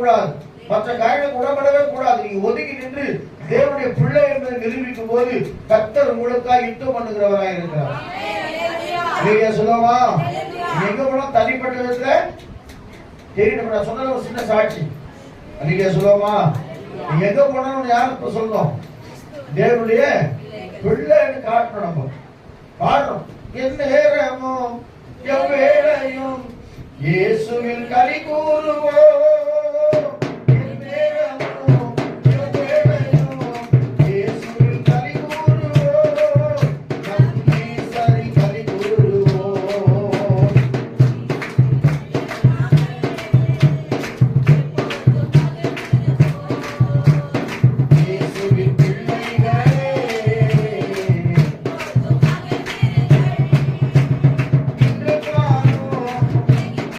பண்ணக்கூடாது, மற்ற காரியங்களுக்கு உடம்படவே கூடாது. நீங்க ஒதுக்கி நின்று தேவனுடைய பிள்ளை என்பதை நிரூபிக்கும் போது கர்த்தர் உங்களுக்காக யுத்தம் பண்ணுகிறவராக இருக்கிறார். சொல்லுவா எங்க போனா தனிப்பட்ட விதத்துல தெரியணும். நான் சொன்ன ஒரு சின்ன சாட்சி அன்னைக்கு சொல்லுவோமா, நீங்க எங்க போனாலும் யாரும் சொல்லணும் தேவனுடைய பிள்ளைன்னு காட்டணும். நம்ம பாடுறோம், என் நேரமும் எவ்வேளையும் இயேசுவில் களி கூறுவோம்,